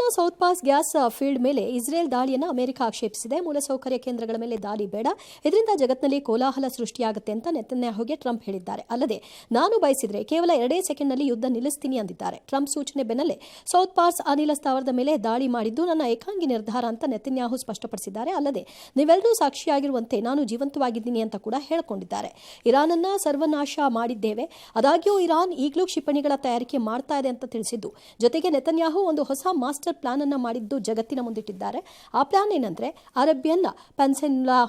ಇರಾನ್ನ south pass gas field ಮೇಲೆ Israel ದಾಳಿಯನ್ನು ಅಮೆರಿಕ ಆಕ್ಷೇಪಿಸಿದೆ. ಮೂಲಸೌಕರ್ಯ ಕೇಂದ್ರಗಳ ಮೇಲೆ ದಾಳಿ ಬೇಡ, ಇದರಿಂದ ಜಗತ್ತಿನಲ್ಲಿ ಕೋಲಾಹಲ ಸೃಷ್ಟಿಯಾಗುತ್ತೆ ಅಂತ ನೆತನ್ಯಾಹುಗೆ ಟ್ರಂಪ್ ಹೇಳಿದ್ದಾರೆ. ಅಲ್ಲದೆ ನಾನು ಬಯಸಿದ್ರೆ ಕೇವಲ 2 ಸೆಕೆಂಡ್ನಲ್ಲಿ ಯುದ್ಧ ನಿಲ್ಲಿಸ್ತೀನಿ ಅಂದಿದ್ದಾರೆ. ಟ್ರಂಪ್ ಸೂಚನೆ ಬೆನ್ನಲ್ಲೇ ಸೌತ್ ಪಾಸ್ ಅನಿಲ ಸ್ಥಾವರದ ಮೇಲೆ ದಾಳಿ ಮಾಡಿದ್ದು ನನ್ನ ಏಕಾಂಗಿ ನಿರ್ಧಾರ ಅಂತ ನೆತನ್ಯಾಹು ಸ್ಪಷ್ಟಪಡಿಸಿದ್ದಾರೆ. ಅಲ್ಲದೆ ನೀವೆಲ್ಲರೂ ಸಾಕ್ಷಿಯಾಗಿರುವಂತೆ ನಾನು ಜೀವಂತವಾಗಿದ್ದೀನಿ ಅಂತ ಕೂಡ ಹೇಳಿಕೊಂಡಿದ್ದಾರೆ. ಇರಾನ್ ಅನ್ನ ಸರ್ವನಾಶ ಮಾಡಿದ್ದೇವೆ, ಆದಾಗ್ಯೂ ಇರಾನ್ ಈಗಲೂ ಕ್ಷಿಪಣಿಗಳ ತಯಾರಿಕೆ ಮಾಡ್ತಾ ಇದೆ ಅಂತ ತಿಳಿಸಿದ್ದು, ಜೊತೆಗೆ ನೆತನ್ಯಾಹು ಒಂದು ಹೊಸ ಮಾಸ್ಟರ್ ಪ್ಲಾನ್ ಅನ್ನು ಮಾಡಿದ್ದು ಜಗತ್ತಿನ ಮುಂದಿಟ್ಟಿದ್ದಾರೆ. ಆ ಪ್ಲಾನ್ ಏನಂದ್ರೆ ಅರೇಬಿಯನ್ ಪೆನ್ಸಿನ್ಯುಲಾ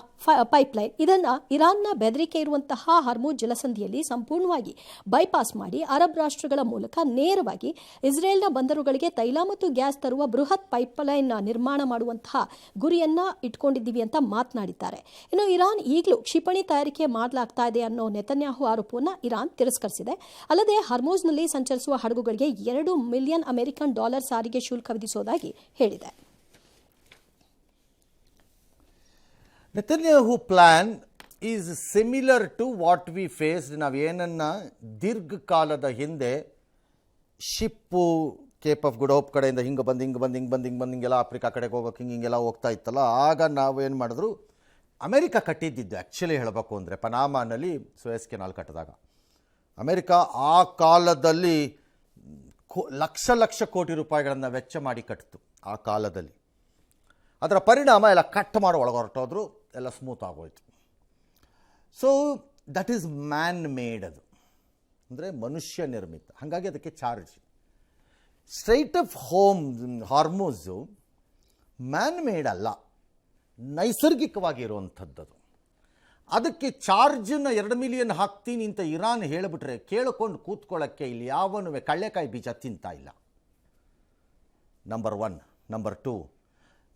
ಪೈಪ್ಲೈನ್. ಇದನ್ನ ಇರಾನ್ನ ಬೆದರಿಕೆ ಇರುವಂತಹ ಹರ್ಮುಜ್ ಜಲಸಂಧಿಯಲ್ಲಿ ಸಂಪೂರ್ಣವಾಗಿ ಬೈಪಾಸ್ ಮಾಡಿ ಅರಬ್ ರಾಷ್ಟ್ರಗಳ ಮೂಲಕ ನೇರವಾಗಿ ಇಸ್ರೇಲ್ನ ಬಂದರುಗಳಿಗೆ ತೈಲ ಮತ್ತು ಗ್ಯಾಸ್ ತರುವ ಬೃಹತ್ ಪೈಪ್ಲೈನ್ ನಿರ್ಮಾಣ ಮಾಡುವಂತಹ ಗುರಿಯನ್ನ ಇಟ್ಕೊಂಡಿದ್ದೀವಿ ಅಂತ ಮಾತನಾಡಿದ್ದಾರೆ. ಇನ್ನು ಇರಾನ್ ಈಗಲೂ ಕ್ಷಿಪಣಿ ತಯಾರಿಕೆ ಮಾಡಲಾಗ್ತಾ ಇದೆ ಅನ್ನೋ ನೆತನ್ಯಾಹು ಆರೋಪವನ್ನು ಇರಾನ್ ತಿರಸ್ಕರಿಸಿದೆ. ಅಲ್ಲದೆ ಹರ್ಮುಜ್ನಲ್ಲಿ ಸಂಚರಿಸುವ ಹಡಗುಗಳಿಗೆ $2 ಮಿಲಿಯನ್ ಅಮೆರಿಕನ್ ಸಾರಿಗೆ ಶುಲ್ಕ ವಿಧಿಸುವುದಾಗಿ ಹೇಳಿದೆ. Netanyahu plan is similar to what we faced. ನಾವೇನನ್ನ ದೀರ್ಘಕಾಲದ ಹಿಂದೆ ship Cape of Good Hope ಕಡೆಯಿಂದ ಹಿಂಗೆಲ್ಲ ಆಫ್ರಿಕಾ ಕಡೆಗೆ ಹೋಗೋಕೆ ಹಿಂಗೆಲ್ಲ ಹೋಗ್ತಾ ಇತ್ತಲ್ಲ, ಆಗ ನಾವೇನು ಮಾಡಿದ್ರು, ಅಮೆರಿಕ ಕಟ್ಟಿದ್ದಿದ್ದು ಆ್ಯಕ್ಚುಲಿ ಹೇಳಬೇಕು ಅಂದರೆ ಪನಾಮಾನಲ್ಲಿ ಸುಯೆಸ್ ಕೆನಾಲ್ ಕಟ್ಟಿದಾಗ ಅಮೆರಿಕ ಆ ಕಾಲದಲ್ಲಿ ಲಕ್ಷ ಕೋಟಿ ರೂಪಾಯಿಗಳನ್ನು ವೆಚ್ಚ ಮಾಡಿ ಕಟ್ಟಿತು. ಆ ಕಾಲದಲ್ಲಿ ಅದರ ಪರಿಣಾಮ ಎಲ್ಲ ಕಟ್ ಮಾಡಿ ಒಳಗೊರಟೋದ್ರು, ಎಲ್ಲ ಸ್ಮೂತ್ ಆಗೋಯ್ತು. So that is man made, ಅದು ಅಂದರೆ ಮನುಷ್ಯ ನಿರ್ಮಿತ. ಹಾಗಾಗಿ ಅದಕ್ಕೆ charge. Strait of Hormuz man made ಅಲ್ಲ, ನೈಸರ್ಗಿಕವಾಗಿ ಇರುವಂಥದ್ದು. ಅದಕ್ಕೆ ಚಾರ್ಜನ್ನು 2 ಮಿಲಿಯನ್ ಹಾಕ್ತೀನಿ ಅಂತ ಇರಾನ್ ಹೇಳಿಬಿಟ್ರೆ ಕೇಳಿಕೊಂಡು ಕೂತ್ಕೊಳ್ಳೋಕ್ಕೆ ಇಲ್ಲಿ ಯಾವನೂ ಕಳ್ಳೆಕಾಯಿ ಬೀಜ ತಿಂತಾ ಇಲ್ಲ. Number 1. Number 2,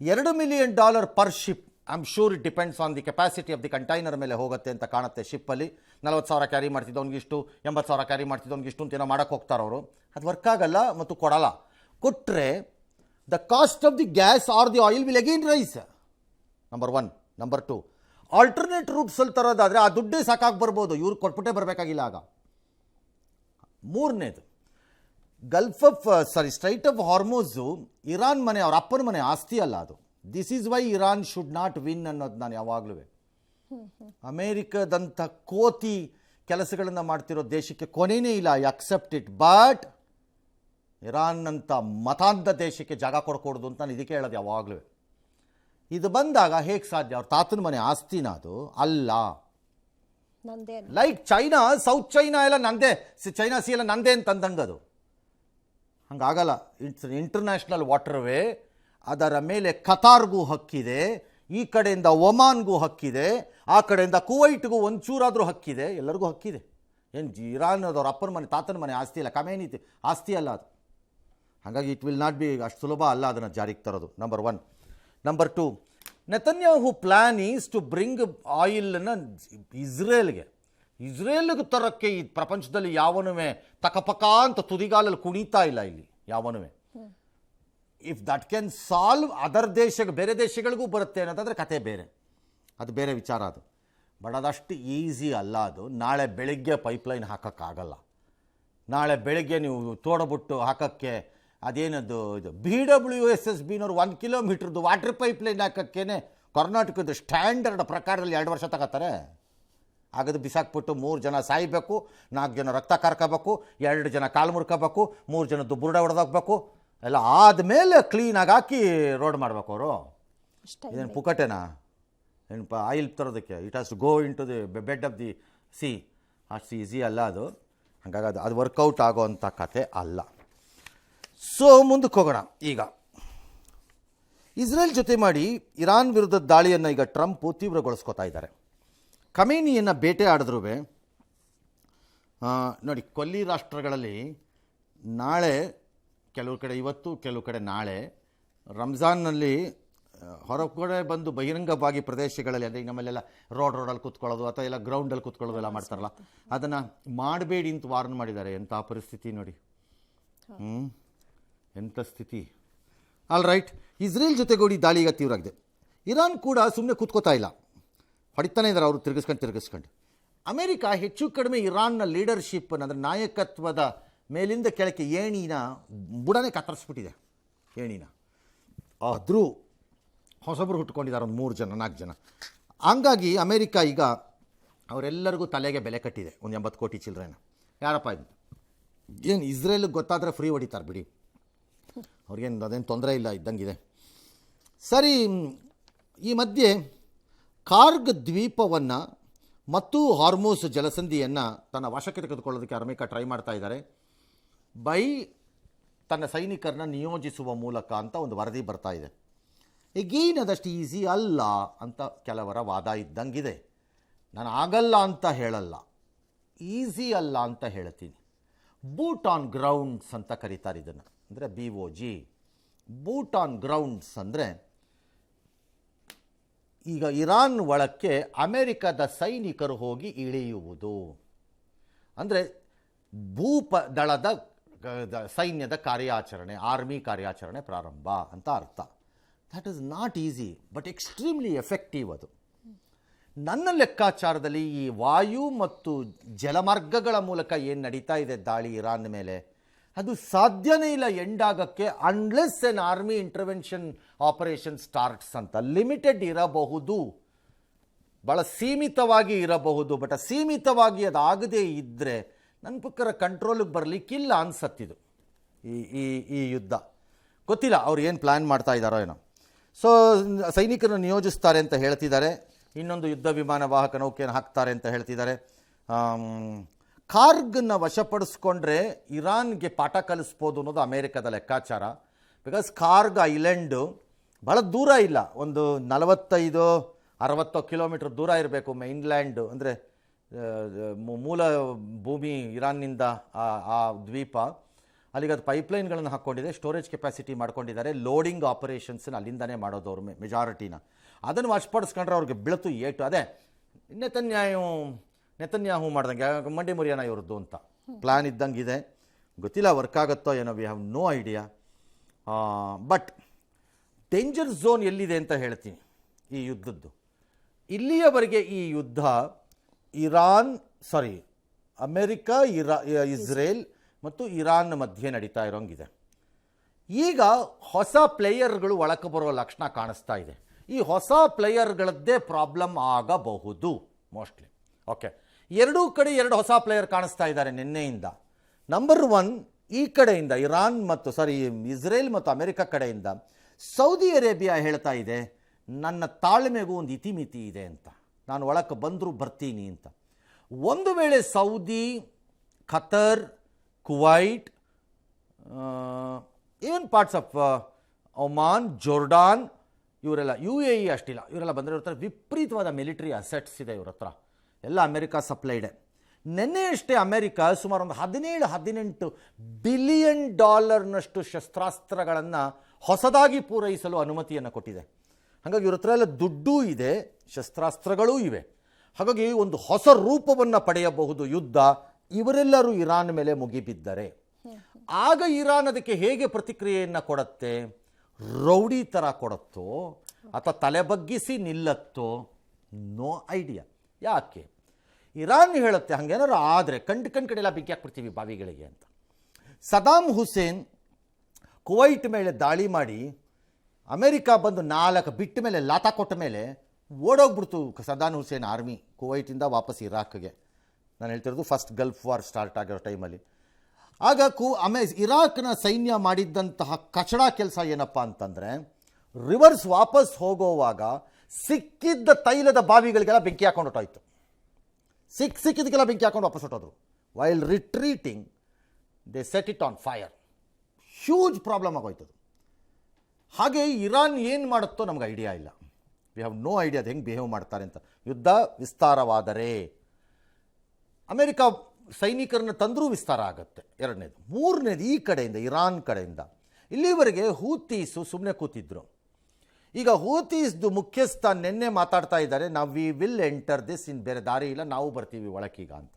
$2 million per ship. I am sure it depends on the capacity of the container ಮೇಲೆ ಹೋಗುತ್ತೆ ಅಂತ ಕಾಣುತ್ತೆ. ಶಿಪ್ಪಲ್ಲಿ 40,000 ಕ್ಯಾರಿ ಮಾಡ್ತಿದ್ದವನಿಗಿಷ್ಟು, 80,000 ಕ್ಯಾರಿ ಮಾಡ್ತಿದ್ದವನಿಗಿಷ್ಟು ಅಂತ ಏನೋ ಮಾಡೋಕ್ಕೆ ಹೋಗ್ತಾರವರು. ಅದು ವರ್ಕ್ ಆಗಲ್ಲ ಮತ್ತು ಕೊಡಲ್ಲ. ಕೊಟ್ಟರೆ the cost of the gas or the oil will again rise. Number 1. Number 2, alternate ರೂಟ್ಸಲ್ಲಿ ತರೋದಾದರೆ ಆ ದುಡ್ಡೇ ಸಾಕಾಗಿ ಬರ್ಬೋದು, ಇವ್ರು ಕೊಟ್ಬಿಟ್ಟೇ ಬರಬೇಕಾಗಿಲ್ಲ ಆಗ. 3ನೇದು, ಸ್ಟ್ರೈಟ್ ಆಫ್ ಹಾರ್ಮುಜು ಇರಾನ್ ಮನೆ, ಅವ್ರ ಅಪ್ಪನ ಮನೆ ಆಸ್ತಿ ಅಲ್ಲ ಅದು. This is why Iran should not win ಅನ್ನೋದು ನಾನು ಯಾವಾಗಲೂ. ಅಮೇರಿಕದಂಥ ಕೋತಿ ಕೆಲಸಗಳನ್ನು ಮಾಡ್ತಿರೋ ದೇಶಕ್ಕೆ ಕೊನೆಯೇ ಇಲ್ಲ. I accept it, but Iran ಅಂತ ಮತಾಂಧ ದೇಶಕ್ಕೆ ಜಾಗ ಕೊಡ್ಕೊಡ್ದು ಅಂತ ನಾನು ಇದಕ್ಕೆ ಹೇಳೋದು ಯಾವಾಗಲೂ. ಇದು ಬಂದಾಗ ಹೇಗೆ ಸಾಧ್ಯ? ಅವ್ರ ತಾತನ ಮನೆ ಆಸ್ತಿನ ಅದು ಅಲ್ಲ. ಲೈಕ್ ಚೈನಾ, ಸೌತ್ ಚೈನಾ ಎಲ್ಲ ನಂದೇ, ಚೈನಾ ಸಿ ಎಲ್ಲ ನಂದೇ ಅಂತ ಅಂದಂಗೆ ಅದು ಹಂಗಾಗಲ್ಲ. It's international waterway. ಅದರ ಮೇಲೆ ಕತಾರ್ಗೂ ಹಕ್ಕಿದೆ, ಈ ಕಡೆಯಿಂದ ಒಮಾನ್ಗೂ ಹಕ್ಕಿದೆ, ಆ ಕಡೆಯಿಂದ ಕುವೈಟ್ಗೂ ಒಂಚೂರಾದರೂ ಹಕ್ಕಿದೆ, ಎಲ್ಲರಿಗೂ ಹಕ್ಕಿದೆ. ಏನು ಇರಾನ್ ಅದವ್ರ ಅಪ್ಪನ ಮನೆ ತಾತನ ಮನೆ ಆಸ್ತಿ ಅಲ್ಲ, ಕಮೇನಿತಿ ಆಸ್ತಿ ಅಲ್ಲ ಅದು. ಹಾಗಾಗಿ ಇಟ್ ವಿಲ್ ನಾಟ್ ಬಿ ಅಷ್ಟು ಸುಲಭ ಅಲ್ಲ ಅದನ್ನು ಜಾರಿಗೆ ತರೋದು. Number 1. Number 2, Netanyahu plan is to bring ಆಯಿಲನ್ನು ಇಸ್ರೇಲ್ಗೆ ತರೋಕ್ಕೆ ಈ ಪ್ರಪಂಚದಲ್ಲಿ ಯಾವನೂ ತಕಪಕ ಅಂತ ತುದಿಗಾಲಲ್ಲಿ ಕುಣಿತಾ ಇಲ್ಲ ಇಲ್ಲಿ ಯಾವನೂ. ಇಫ್ ದಟ್ ಕ್ಯಾನ್ ಸಾಲ್ವ್ ಅದರ್ ಬೇರೆ ದೇಶಗಳಿಗೂ ಬರುತ್ತೆ ಅನ್ನೋದಾದರೆ ಕತೆ ಬೇರೆ, ಅದು ಬೇರೆ ವಿಚಾರ ಅದು. ಬಟ್ ಅದಷ್ಟು ಈಸಿ ಅಲ್ಲ ಅದು. ನಾಳೆ ಬೆಳಗ್ಗೆ ಪೈಪ್ಲೈನ್ ಹಾಕೋಕ್ಕಾಗಲ್ಲ. ನಾಳೆ ಬೆಳಗ್ಗೆ ನೀವು ತೋಡಬಿಟ್ಟು ಹಾಕೋಕ್ಕೆ ಅದೇನದು ಇದು BWSSBನವ್ರು 1 ಕಿಲೋಮೀಟ್ರದ್ದು ವಾಟರ್ ಪೈಪ್ಲೈನ್ ಹಾಕೋಕ್ಕೇ ಕರ್ನಾಟಕದ ಸ್ಟ್ಯಾಂಡರ್ಡ್ ಪ್ರಕಾರದಲ್ಲಿ 2 ವರ್ಷ ತಗೋತಾರೆ. ಆಗದು ಬಿಸಾಕ್ಬಿಟ್ಟು 3 ಜನ ಸಾಯಬೇಕು, 4 ಜನ ರಕ್ತ ಕರ್ಕೋಬೇಕು, 2 ಜನ ಕಾಲು ಮುರ್ಕೋಬೇಕು, 3 ಜನದ್ದು ಬುರುಡೆ ಹೊಡೆದೋಗ್ಬೇಕು, ಎಲ್ಲ ಆದಮೇಲೆ ಕ್ಲೀನಾಗಿ ಹಾಕಿ ರೋಡ್ ಮಾಡಬೇಕು ಅವರು. ಇದೇನು ಪುಕಟೆನಾ? ಏನಪ್ಪ ಆಯಿಲ್ ತರೋದಕ್ಕೆ? It has to go into the bed of the sea. ಅಷ್ಟು ಈಸಿ ಅಲ್ಲ ಅದು. ಹಾಗಾಗಿ ಅದು ವರ್ಕೌಟ್ ಆಗೋವಂಥ ಕತೆ ಅಲ್ಲ. ಸೊ ಮುಂದಕ್ಕೆ ಹೋಗೋಣ. ಈಗ ಇಸ್ರೇಲ್ ಜೊತೆ ಮಾಡಿ ಇರಾನ್ ವಿರುದ್ಧದ ದಾಳಿಯನ್ನು ಈಗ ಟ್ರಂಪ್ ತೀವ್ರಗೊಳಿಸ್ಕೋತಾ ಇದ್ದಾರೆ. ಖಮೇನಿಯನ್ನು ಬೇಟೆ ಆಡಿದ್ರೂ ನೋಡಿ, ಕೊಲ್ಲಿ ರಾಷ್ಟ್ರಗಳಲ್ಲಿ ನಾಳೆ ಕೆಲವು ಕಡೆ, ಇವತ್ತು ಕೆಲವು ಕಡೆ ನಾಳೆ, ರಂಜಾನ್ನಲ್ಲಿ ಹೊರಗಡೆ ಬಂದು ಬಹಿರಂಗವಾಗಿ ಪ್ರದೇಶಗಳಲ್ಲಿ, ಅಂದರೆ ನಮ್ಮಲ್ಲೆಲ್ಲ ರೋಡಲ್ಲಿ ಕೂತ್ಕೊಳ್ಳೋದು ಅಥವಾ ಎಲ್ಲ ಗ್ರೌಂಡಲ್ಲಿ ಕೂತ್ಕೊಳ್ಳೋದು ಎಲ್ಲ ಮಾಡ್ತಾರಲ್ಲ, ಅದನ್ನು ಮಾಡಬೇಡಿ ಅಂತ ವಾರ್ನ್ ಮಾಡಿದ್ದಾರೆ. ಎಂಥ ಪರಿಸ್ಥಿತಿ ನೋಡಿ, ಎಂಥ ಸ್ಥಿತಿ. ಆಲ್ ರೈಟ್, ಇಸ್ರೇಲ್ ಜೊತೆಗೂಡಿ ದಾಳಿ ಈಗ ತೀವ್ರ ಆಗಿದೆ. ಇರಾನ್ ಕೂಡ ಸುಮ್ಮನೆ ಕೂತ್ಕೋತಾ ಇಲ್ಲ, ಹೊಡಿತಾನೆ ಇದ್ದಾರೆ ಅವರು ತಿರುಗಿಸ್ಕೊಂಡು. ಅಮೆರಿಕ ಹೆಚ್ಚು ಕಡಿಮೆ ಇರಾನ್ನ ಲೀಡರ್ಶಿಪ್ ಅಂದರೆ ನಾಯಕತ್ವದ ಮೇಲಿಂದ ಕೆಳಕ್ಕೆ ಏಣಿನ ಬುಡನೇ ಕತ್ತರಿಸ್ಬಿಟ್ಟಿದೆ. ಏಣಿನ ಆದರೂ ಹೊಸಬ್ರು ಹುಟ್ಕೊಂಡಿದ್ದಾರೆ ಒಂದು 3 ಜನ 4 ಜನ. ಹಂಗಾಗಿ ಅಮೇರಿಕಾ ಈಗ ಅವರೆಲ್ಲರಿಗೂ ತಲೆಗೆ ಬೆಲೆ ಕಟ್ಟಿದೆ, ಒಂದು 80 ಕೋಟಿ ಚಿಲ್ಡ್ರನ್. ಯಾರಪ್ಪ ಇದು, ಏನು ಇಸ್ರೇಲ್ಗೆ ಗೊತ್ತಾದರೆ ಫ್ರೀ ಹೊಡಿತಾರೆ ಬಿಡಿ, ಅವ್ರಿಗೇನು ಅದೇನು ತೊಂದರೆ ಇಲ್ಲ ಇದ್ದಂಗಿದೆ. ಸರಿ, ಈ ಮಧ್ಯೆ ಕಾರ್ಗ್ ದ್ವೀಪವನ್ನು ಮತ್ತು ಹಾರ್ಮೋಸ್ ಜಲಸಂಧಿಯನ್ನು ತನ್ನ ವಶಕ್ಕೆ ತೆಗೆದುಕೊಳ್ಳೋದಕ್ಕೆ ಅಮೆರಿಕ ಟ್ರೈ ಮಾಡ್ತಾ ಇದ್ದಾರೆ ತನ್ನ ಸೈನಿಕರನ್ನ ನಿಯೋಜಿಸುವ ಮೂಲಕ ಅಂತ ಒಂದು ವರದಿ ಬರ್ತಾ ಇದೆ. ಈಗೇನು ಅದಷ್ಟು ಈಸಿ ಅಲ್ಲ ಅಂತ ಕೆಲವರ ವಾದ ಇದ್ದಂಗಿದೆ. ನಾನು ಆಗಲ್ಲ ಅಂತ ಹೇಳಲ್ಲ, ಈಸಿ ಅಲ್ಲ ಅಂತ ಹೇಳ್ತೀನಿ. ಬೂಟ್ ಆನ್ ಗ್ರೌಂಡ್ಸ್ ಅಂತ ಕರೀತಾರೆ ಇದನ್ನು, ಅಂದರೆ BOG. ಬೂಟ್ ಆನ್ ಗ್ರೌಂಡ್ಸ್ ಅಂದರೆ ಈಗ ಇರಾನ್ ಒಳಕ್ಕೆ ಅಮೆರಿಕದ ಸೈನಿಕರು ಹೋಗಿ ಇಳಿಯುವುದು, ಅಂದರೆ ಭೂಪದಳದ ಸೈನ್ಯದ ಕಾರ್ಯಾಚರಣೆ, ಆರ್ಮಿ ಕಾರ್ಯಾಚರಣೆ ಪ್ರಾರಂಭ ಅಂತ ಅರ್ಥ. That is not easy but extremely effective. ಅದು ನನ್ನ ಲೆಕ್ಕಾಚಾರದಲ್ಲಿ ಈ ವಾಯು ಮತ್ತು ಜಲಮಾರ್ಗಗಳ ಮೂಲಕ ಏನು ನಡೀತಾ ಇದೆ ದಾಳಿ ಇರಾನ್ ಮೇಲೆ, ಅದು ಸಾಧ್ಯನೇ ಇಲ್ಲ ಎಂಡ್ ಆಗೋಕ್ಕೆ unless N army intervention operation starts ಅಂತ. ಲಿಮಿಟೆಡ್ ಇರಬಹುದು, ಭಾಳ ಸೀಮಿತವಾಗಿ ಇರಬಹುದು, ಬಟ್ ಸೀಮಿತವಾಗಿ ಅದಾಗದೇ ಇದ್ದರೆ ನನ್ನ ಪ್ರಕಾರ ಕಂಟ್ರೋಲಿಗೆ ಬರಲಿಕ್ಕಿಲ್ಲ ಅನ್ಸತ್ತಿದು ಈ ಯುದ್ಧ. ಗೊತ್ತಿಲ್ಲ ಅವ್ರು ಏನು ಪ್ಲ್ಯಾನ್ ಮಾಡ್ತಾ ಇದ್ದಾರೋ ಏನೋ. ಸೊ ಸೈನಿಕರನ್ನು ನಿಯೋಜಿಸ್ತಾರೆ ಅಂತ ಹೇಳ್ತಿದ್ದಾರೆ, ಇನ್ನೊಂದು ಯುದ್ಧ ವಿಮಾನ ವಾಹಕ ನೌಕೆಯನ್ನು ಹಾಕ್ತಾರೆ ಅಂತ ಹೇಳ್ತಿದ್ದಾರೆ. ಕಾರ್ಗನ್ನು ವಶಪಡಿಸ್ಕೊಂಡ್ರೆ ಇರಾನ್ಗೆ ಪಾಠ ಕಲಿಸ್ಬೋದು ಅನ್ನೋದು ಅಮೇರಿಕದ ಲೆಕ್ಕಾಚಾರ. ಬಿಕಾಸ್ ಕಾರ್ಗ್ ಐಲ್ಯಾಂಡು ಭಾಳ ದೂರ ಇಲ್ಲ, ಒಂದು 45-60 ಕಿಲೋಮೀಟ್ರ್ ದೂರ ಇರಬೇಕು ಮೈನ್ಲ್ಯಾಂಡು, ಅಂದರೆ ಮೂಲ ಭೂಮಿ ಇರಾನ್ನಿಂದ ಆ ದ್ವೀಪ. ಅಲ್ಲಿಗೆ ಅದು ಪೈಪ್ಲೈನ್ಗಳನ್ನು ಹಾಕ್ಕೊಂಡಿದೆ, ಸ್ಟೋರೇಜ್ ಕೆಪಾಸಿಟಿ ಮಾಡ್ಕೊಂಡಿದ್ದಾರೆ. ಲೋಡಿಂಗ್ ಆಪರೇಷನ್ಸ್ನ ಅಲ್ಲಿಂದನೇ ಮಾಡೋದು ಅವ್ರ ಮೆಜಾರಿಟಿನ. ಅದನ್ನು ವಶಪಡಿಸ್ಕೊಂಡ್ರೆ ಅವ್ರಿಗೆ ಬೆಳತು ಏಟು. ಅದೇ ನೆತನ್ಯಾಹು ಮಾಡ್ದಂಗೆ ಮಂಡಿ ಮುರಿಯೋಣ ಇವ್ರದ್ದು ಅಂತ ಪ್ಲ್ಯಾನ್ ಇದ್ದಂಗಿದೆ. ಗೊತ್ತಿಲ್ಲ ವರ್ಕ್ ಆಗುತ್ತೋ ಏನೋ, we have no idea. But danger zone ಎಲ್ಲಿದೆ ಅಂತ ಹೇಳ್ತೀನಿ ಈ ಯುದ್ಧದ್ದು. ಇಲ್ಲಿಯವರೆಗೆ ಈ ಯುದ್ಧ ಅಮೆರಿಕ, ಇಸ್ರೇಲ್ ಮತ್ತು ಇರಾನ್ ಮಧ್ಯೆ ನಡೀತಾ ಇರೋಂಗಿದೆ. ಈಗ ಹೊಸ ಪ್ಲೇಯರ್ಗಳು ಒಳಕ್ಕೆ ಬರೋ ಲಕ್ಷಣ ಕಾಣಿಸ್ತಾ ಇದೆ. ಈ ಹೊಸ ಪ್ಲೇಯರ್ಗಳದ್ದೇ ಪ್ರಾಬ್ಲಮ್ ಆಗಬಹುದು ಮೋಸ್ಟ್ಲಿ. ಓಕೆ, ಎರಡೂ ಕಡೆ 2 ಹೊಸ ಪ್ಲೇಯರ್ ಕಾಣಿಸ್ತಾ ಇದ್ದಾರೆ ನಿನ್ನೆಯಿಂದ. ನಂಬರ್ 1 ಈ ಕಡೆಯಿಂದ ಇಸ್ರೇಲ್ ಮತ್ತು ಅಮೆರಿಕ ಕಡೆಯಿಂದ ಸೌದಿ ಅರೇಬಿಯಾ ಹೇಳ್ತಾ ಇದೆ, ನನ್ನ ತಾಳ್ಮೆಗೂ ಒಂದು ಇತಿಮಿತಿ ಇದೆ ಅಂತ, ನಾನು ಒಳಕ್ಕೆ ಬಂದರೂ ಬರ್ತೀನಿ ಅಂತ. ಒಂದು ವೇಳೆ Saudi, ಖತರ್, Kuwait, even parts of Oman, Jordan, ಇವರೆಲ್ಲ UAE ಅಷ್ಟಿಲ್ಲ, ಇವರೆಲ್ಲ ಬಂದರೆ ಇವ್ರ ಹತ್ರ ವಿಪರೀತವಾದ ಮಿಲಿಟರಿ ಅಸೆಟ್ಸ್ ಇದೆ ಇವ್ರ ಹತ್ರ, ಎಲ್ಲ ಅಮೆರಿಕ ಸಪ್ಲೈಡೆ. ನಿನ್ನೆಯಷ್ಟೇ ಅಮೆರಿಕ ಸುಮಾರು ಒಂದು 17-18 ಬಿಲಿಯನ್ ಡಾಲರ್ನಷ್ಟು ಶಸ್ತ್ರಾಸ್ತ್ರಗಳನ್ನು ಹೊಸದಾಗಿ ಪೂರೈಸಲು ಅನುಮತಿಯನ್ನು ಕೊಟ್ಟಿದೆ. ಹಾಗಾಗಿ ಇವ್ರ ಹತ್ರ ಎಲ್ಲ ದುಡ್ಡೂ ಇದೆ, ಶಸ್ತ್ರಾಸ್ತ್ರಗಳೂ ಇವೆ. ಹಾಗಾಗಿ ಒಂದು ಹೊಸ ರೂಪವನ್ನು ಪಡೆಯಬಹುದು ಯುದ್ಧ, ಇವರೆಲ್ಲರೂ ಇರಾನ್ ಮೇಲೆ ಮುಗಿಬಿದ್ದರೆ. ಆಗ ಇರಾನ್ ಅದಕ್ಕೆ ಹೇಗೆ ಪ್ರತಿಕ್ರಿಯೆಯನ್ನು ಕೊಡುತ್ತೆ? ರೌಡಿ ಥರ ಕೊಡುತ್ತೋ ಅಥವಾ ತಲೆಬಗ್ಗಿಸಿ ನಿಲ್ಲತ್ತೋ? No idea. ಯಾಕೆ? ಇರಾನ್ ಹೇಳುತ್ತೆ ಹಾಗೇನಾದ್ರು ಆದರೆ ಕಂಡು ಕಡೆಲ್ಲ ಬೆಂಕಿ ಹಾಕ್ಬಿಡ್ತೀವಿ ಬಾವಿಗಳಿಗೆ ಅಂತ. ಸದಾಮ್ ಹುಸೇನ್ ಕುವೈಟ್ ಮೇಲೆ ದಾಳಿ ಮಾಡಿ ಅಮೆರಿಕ ಬಂದು 4 ಬಿಟ್ಟ ಮೇಲೆ ಲಾತಾ ಕೊಟ್ಟ ಮೇಲೆ ಓಡೋಗ್ಬಿಡ್ತು ಸದಾಮ್ ಹುಸೇನ್ ಆರ್ಮಿ ಕುವೈಟಿಂದ ವಾಪಸ್ ಇರಾಕ್ಗೆ. ನಾನು ಹೇಳ್ತಿರೋದು ಫಸ್ಟ್ ಗಲ್ಫ್ ವಾರ್ ಸ್ಟಾರ್ಟ್ ಆಗಿರೋ ಟೈಮಲ್ಲಿ. ಆಗ ಇರಾಕ್ನ ಸೈನ್ಯ ಮಾಡಿದ್ದಂತಹ ಕಚಡ ಕೆಲಸ ಏನಪ್ಪ ಅಂತಂದರೆ, ರಿವರ್ಸ್ ವಾಪಸ್ ಹೋಗೋವಾಗ ಸಿಕ್ಕಿದ್ದ ತೈಲದ ಬಾವಿಗಳಿಗೆಲ್ಲ ಬೆಂಕಿ ಹಾಕೊಂಡು ಹೊಟ್ಟೋಯ್ತು. ಸಿಕ್ಕಿದ್ದಕ್ಕೆಲ್ಲ ಬೆಂಕಿ ಹಾಕೊಂಡು ವಾಪಸ್ ಹೊಟ್ಟೋದ್ರು. While retreating they set it on fire. Huge problem ಆಗೋಯ್ತದು. ಹಾಗೆ ಇರಾನ್ ಏನು ಮಾಡುತ್ತೋ ನಮ್ಗೆ ಐಡಿಯಾ ಇಲ್ಲ. ವಿ ಹ್ಯಾವ್ ನೋ ಐಡಿಯಾ ಅದು ಹೆಂಗೆ ಬಿಹೇವ್ ಮಾಡ್ತಾರೆ ಅಂತ. ಯುದ್ಧ ವಿಸ್ತಾರವಾದರೆ ಅಮೆರಿಕ ಸೈನಿಕರನ್ನ ತಂದರೂ ವಿಸ್ತಾರ ಆಗುತ್ತೆ, 2ನೇದು. 3ನೇದು ಈ ಕಡೆಯಿಂದ, ಇರಾನ್ ಕಡೆಯಿಂದ ಇಲ್ಲಿವರೆಗೆ ಹೂತೀಸು ಸುಮ್ಮನೆ ಕೂತಿದ್ರು. ಈಗ ಹೂತೀಸ್ದು ಮುಖ್ಯಸ್ಥ ನಿನ್ನೆ ಮಾತಾಡ್ತಾ ಇದ್ದಾರೆ, ನಾವು ವಿ ವಿಲ್ ಎಂಟರ್ ದಿಸ್, ಇನ್ ಬೇರೆ ದಾರಿ ಇಲ್ಲ, ನಾವು ಬರ್ತೀವಿ ಒಳಕೀಗ ಅಂತ.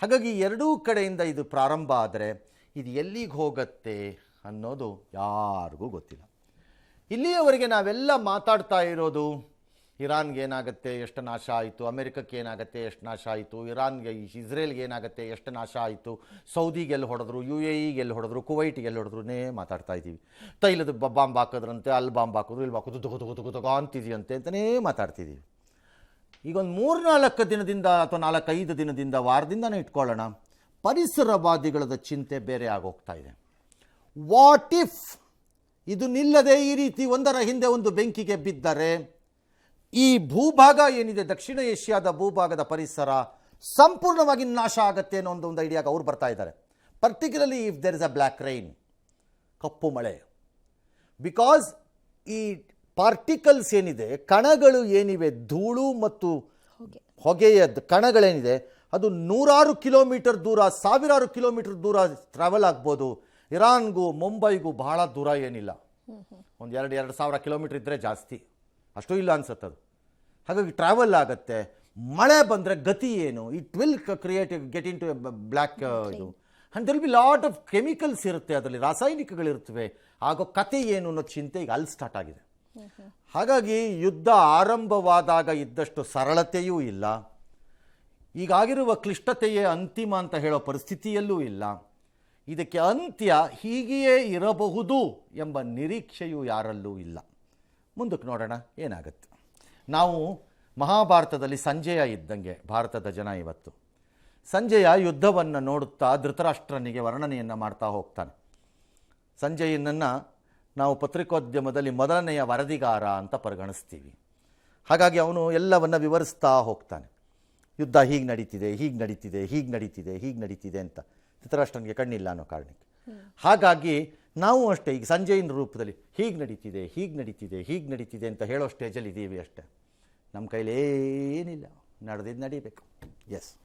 ಹಾಗಾಗಿ ಎರಡೂ ಕಡೆಯಿಂದ ಇದು ಪ್ರಾರಂಭ ಆದರೆ ಇದು ಎಲ್ಲಿಗೆ ಹೋಗುತ್ತೆ ಅನ್ನೋದು ಯಾರಿಗೂ ಗೊತ್ತಿಲ್ಲ. ಇಲ್ಲಿಯವರೆಗೆ ನಾವೆಲ್ಲ ಮಾತಾಡ್ತಾ ಇರೋದು ಇರಾನ್ಗೆ ಏನಾಗುತ್ತೆ, ಎಷ್ಟು ನಾಶ ಆಯಿತು, ಅಮೆರಿಕಕ್ಕೆ ಏನಾಗುತ್ತೆ, ಎಷ್ಟು ನಾಶ ಆಯಿತು, ಇರಾನ್ಗೆ ಇಸ್ರೇಲ್ಗೆ ಏನಾಗುತ್ತೆ, ಎಷ್ಟು ನಾಶ ಆಯಿತು, ಸೌದಿಗೆ ಎಲ್ಲಿ ಹೊಡೆದ್ರು, UAEಗೆ ಎಲ್ಲಿ ಹೊಡೆದ್ರು, ಕುವೈಟಿಗೆ ಎಲ್ಲಿ ಹೊಡೆದ್ರೂ ಮಾತಾಡ್ತಾ ಇದ್ದೀವಿ. ತೈಲದ ಬಾಂಬ್ ಹಾಕಿದ್ರಂತೆ, ಅಲ್ಲಿ ಬಾಂಬ್ ಹಾಕಿದ್ರು, ಇಲ್ಲಿ ಹಾಕೋದು ತಗೋ ಅಂತಿದೆಯಂತೆ ಅಂತಲೇ ಮಾತಾಡ್ತಿದ್ದೀವಿ. ಈಗ ಒಂದು 3-4 ದಿನದಿಂದ ಅಥವಾ 4-5 ದಿನದಿಂದ, ವಾರದಿಂದನೇ ಇಟ್ಕೊಳ್ಳೋಣ, ಪರಿಸರವಾದಿಗಳದ ಚಿಂತೆ ಬೇರೆ ಆಗೋಗ್ತಾ ಇದೆ. ವಾಟ್ ಇಫ್ ಇದು ನಿಲ್ಲದೆ ಈ ರೀತಿ ಒಂದರ ಹಿಂದೆ ಒಂದು ಬೆಂಕಿಗೆ ಬಿದ್ದರೆ ಈ ಭೂಭಾಗ ಏನಿದೆ, ದಕ್ಷಿಣ ಏಷ್ಯಾದ ಭೂಭಾಗದ ಪರಿಸರ ಸಂಪೂರ್ಣವಾಗಿ ನಾಶ ಆಗುತ್ತೆ ಅನ್ನೋ ಒಂದು ಐಡಿಯಾಗೆ ಅವ್ರು ಬರ್ತಾ ಇದ್ದಾರೆ. Particularly if there is a black rain, ಕಪ್ಪು ಮಳೆ. ಬಿಕಾಸ್ ಈ ಪಾರ್ಟಿಕಲ್ಸ್ ಏನಿದೆ, ಕಣಗಳು ಏನಿವೆ, ಧೂಳು ಮತ್ತು ಹೊಗೆಯ ಕಣಗಳೇನಿದೆ, ಅದು 100 ಕಿಲೋಮೀಟರ್ ದೂರ, 1000 ಕಿಲೋಮೀಟರ್ ದೂರ ಟ್ರಾವೆಲ್ ಆಗ್ಬೋದು. ಇರಾನ್ಗೂ ಮುಂಬೈಗೂ ಬಹಳ ದೂರ ಏನಿಲ್ಲ, ಒಂದು 2,000 ಕಿಲೋಮೀಟರ್ ಇದ್ದರೆ ಜಾಸ್ತಿ, ಅಷ್ಟು ಇಲ್ಲ ಅನ್ಸುತ್ತದು. ಹಾಗಾಗಿ ಟ್ರಾವೆಲ್ ಆಗುತ್ತೆ. ಮಳೆ ಬಂದರೆ ಗತಿ ಏನು? It will get into black ಇದು. And there will be lot of chemicals ಇರುತ್ತೆ, ಅದರಲ್ಲಿ ರಾಸಾಯನಿಕಗಳಿರ್ತವೆ. ಆಗೋ ಕತೆ ಏನು ಅನ್ನೋ ಚಿಂತೆ ಈಗ ಅಲ್ಲಿ ಸ್ಟಾರ್ಟ್ ಆಗಿದೆ. ಹಾಗಾಗಿ ಯುದ್ಧ ಆರಂಭವಾದಾಗ ಇದ್ದಷ್ಟು ಸರಳತೆಯೂ ಇಲ್ಲ, ಈಗಾಗಿರುವ ಕ್ಲಿಷ್ಟತೆಯೇ ಅಂತಿಮ ಅಂತ ಹೇಳೋ ಪರಿಸ್ಥಿತಿಯಲ್ಲೂ ಇಲ್ಲ. ಇದಕ್ಕೆ ಅಂತ್ಯ ಹೀಗೆಯೇ ಇರಬಹುದು ಎಂಬ ನಿರೀಕ್ಷೆಯೂ ಯಾರಲ್ಲೂ ಇಲ್ಲ. ಮುಂದಕ್ಕೆ ನೋಡೋಣ ಏನಾಗುತ್ತೆ. ನಾವು ಮಹಾಭಾರತದಲ್ಲಿ ಸಂಜಯ ಇದ್ದಂಗೆ ಭಾರತದ ಜನ ಇವತ್ತು. ಸಂಜಯ ಯುದ್ಧವನ್ನು ನೋಡುತ್ತಾ ಧೃತರಾಷ್ಟ್ರನಿಗೆ ವರ್ಣನೆಯನ್ನು ಮಾಡ್ತಾ ಹೋಗ್ತಾನೆ. ಸಂಜಯನನ್ನು ನಾವು ಪತ್ರಿಕೋದ್ಯಮದಲ್ಲಿ ಮೊದಲನೆಯ ವರದಿಗಾರ ಅಂತ ಪರಿಗಣಿಸ್ತೀವಿ. ಹಾಗಾಗಿ ಅವನು ಎಲ್ಲವನ್ನು ವಿವರಿಸ್ತಾ ಹೋಗ್ತಾನೆ. ಯುದ್ಧ ಹೀಗೆ ನಡೀತಿದೆ, ಹೀಗೆ ನಡೀತಿದೆ, ಹೀಗೆ ನಡೀತಿದೆ, ಹೀಗೆ ನಡೀತಿದೆ ಅಂತ. ಧೃತರಾಷ್ಟ್ರನಿಗೆ ಕಣ್ಣಿಲ್ಲ ಅನ್ನೋ ಕಾರಣಕ್ಕೆ. ಹಾಗಾಗಿ ನಾವು ಅಷ್ಟೇ ಈಗ ಸಂಜಯನ ರೂಪದಲ್ಲಿ ಹೀಗೆ ನಡೀತಿದೆ, ಹೀಗೆ ನಡೀತಿದೆ, ಹೀಗೆ ನಡೀತಿದೆ ಅಂತ ಹೇಳೋ ಸ್ಟೇಜಲ್ಲಿ ಇದ್ದೀವಿ ಅಷ್ಟೇ. ನಮ್ಮ ಕೈಲಿ ಏನಿಲ್ಲ, ನಡೆದಿದ್ದು ನಡೀಬೇಕು. ಎಸ್.